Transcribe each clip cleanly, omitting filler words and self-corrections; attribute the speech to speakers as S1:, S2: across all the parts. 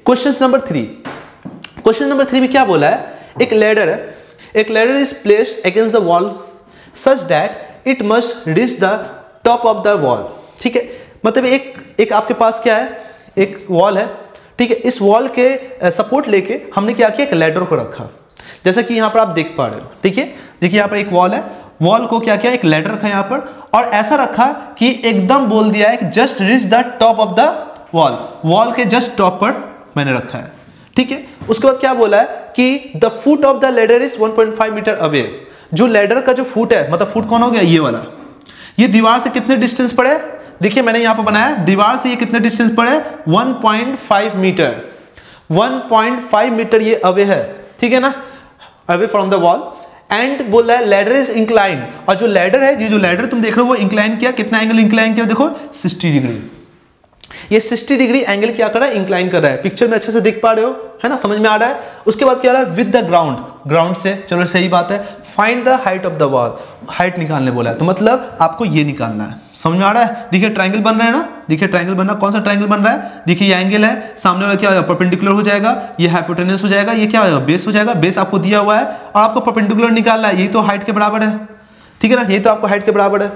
S1: Question number 3, question number 3 में क्या बोला है, एक लैडर है, एक ladder is placed against the wall such that it must reach the top of the wall. ठीक है, मतलब एक आपके पास क्या है, एक वॉल है, ठीक है, इस वॉल के सपोर्ट लेके हमने क्या किया, एक लैडर को रखा, जैसा कि यहाँ पर आप देख पा रहे हो। ठीक है, देखिए यहाँ पर एक वॉल है, वॉल को क्या किया, एक लैडर रखा यहाँ पर, और ऐसा रखा कि एकदम बोल दिया है कि just reach the top of the wall, wall के जस्ट टॉप पर मैंने रखा है। ठीक है, उसके बाद क्या बोला है कि the foot of the ladder is 1.5 metre away. जो लैडर का जो फुट है, मतलब फुट कौन हो गया, ये वाला, ये दीवार से कितने डिस्टेंस पर है, देखिए मैंने यहाँ पर बनाया, दीवार से ये कितने डिस्टेंस पर है, 1.5 मीटर, 1.5 मीटर ये अवे है। ठीक है ना, away from the wall. And बोल रहा है लैडर इज इंक्लाइंड, और जो लैडर है, ये जो लैडर तुम देख रहे हो वो इंक्लाइन किया, कितना एंगल इंक्लाइन किया, देखो 60 डिग्री, ये 60 डिग्री एंगल क्या कर रहा है, इंक्लाइन कर रहा है। पिक्चर में अच्छे से देख पा रहे हो, है ना, समझ में आ रहा है। उसके बाद क्या रहा है, विद द ग्राउंड, ग्राउंड से, चलो सही बात है, find the height of the wall, height निकालने बोला है, तो मतलब आपको ये निकालना है। समझ में आ रहा है, देखिए ट्रायंगल बन रहा है ना, देखिए ट्रायंगल बन रहा है, कौन सा ट्रायंगल बन रहा है, देखिए ये एंगल है, सामने वाला क्या होगा, परपेंडिकुलर हो जाएगा, ये हाइपोटेन्यूस हो जाएगा, ये क्या होगा, बेस हो जाएगा, बेस आपको दिया हुआ है और आपको परपेंडिकुलर निकालना है, यही तो हाइट के बराबर है। ठीक है ना, यही तो आपको हाइट के बराबर है।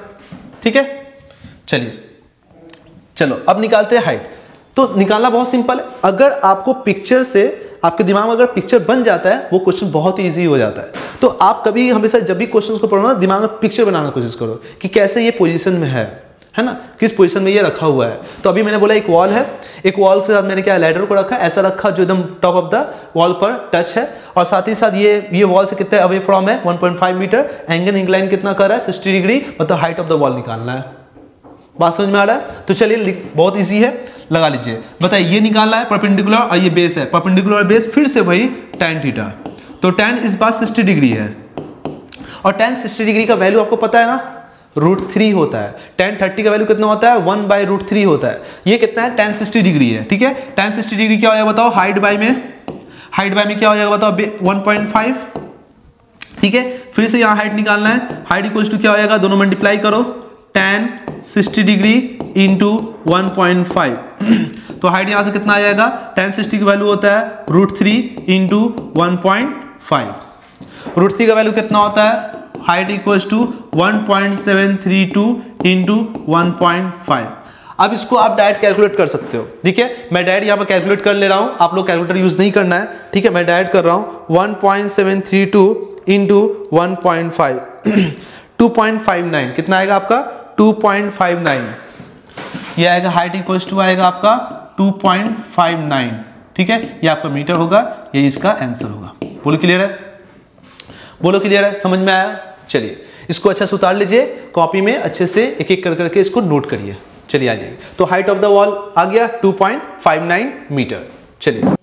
S1: ठीक है, चलिए चलो अब निकालते हैं हाइट। तो निकालना बहुत सिंपल है, अगर आपको पिक्चर से, आपके दिमाग में अगर पिक्चर बन जाता है, वो क्वेश्चन बहुत ही ईजी हो जाता है। तो आप कभी हमेशा जब भी क्वेश्चन को पढ़ो ना, दिमाग में पिक्चर बनाने की कोशिश करो कि कैसे ये पोजीशन में है ना, किस पोजीशन में ये रखा हुआ है। तो अभी मैंने बोला एक वॉल है, एक वॉल के साथ मैंने क्या लैडर को रखा, ऐसा रखा जो एकदम टॉप ऑफ द वॉल पर टच है, और साथ ही साथ ये वॉल से कितने अवे फ्रॉम है, 1.5 मीटर, एंगल इंक्लाइन कितना कर रहा है, 60 डिग्री, मतलब हाइट ऑफ द वॉल निकालना है। बात समझ में आ रहा है, तो चलिए बहुत ईजी है, लगा लीजिए। बताइए, ये निकालना है परपेंडिकुलर और ये बेस है, परपेंडिकुलर और बेस, फिर से वही tan थीटा, तो tan इस बार 60 डिग्री है, और tan 60 डिग्री का वैल्यू आपको पता है ना, √3 होता है। tan 30 का वैल्यू कितना होता है, 1/√3 होता है। ये कितना है, tan 60 डिग्री है। ठीक है, tan 60 डिग्री क्या हो जाएगा बताओ, हाइट बाय में क्या हो जाएगा बताओ, 1.5। ठीक है, फिर से यहाँ हाइट निकालना है, हाइट इक्वल्स टू क्या हो जाएगा, दोनों मल्टीप्लाई करो, tan 60 डिग्री इंटू 1.5, तो हाइट यहाँ से कितना आ जाएगा, tan 60 की वैल्यू होता है √3 इंटू 1.5, √3 का वैल्यू कितना होता है, हाइट इक्वल्स टू 1.732 इंटू 1.5। अब इसको आप डायरेक्ट कैलकुलेट कर सकते हो। ठीक है, मैं डायरेक्ट यहाँ पर कैलकुलेट कर ले रहा हूँ, आप लोग कैलकुलेटर यूज नहीं करना है। ठीक है, मैं डायरेक्ट कर रहा हूँ, 1.732 इंटू 1.5, 2.59, कितना आएगा आपका, 2.59, ये आएगा, हाइट इक्वल्स टू आएगा आपका 2.59। ठीक है, ये आपका मीटर होगा, ये इसका आंसर होगा। बोलो क्लियर है, बोलो क्लियर है, समझ में आया। चलिए इसको अच्छा से उतार लीजिए, कॉपी में अच्छे से एक एक कर करके इसको नोट करिए। चलिए आ जाइए, तो हाइट ऑफ द वॉल आ गया 2.59 मीटर। चलिए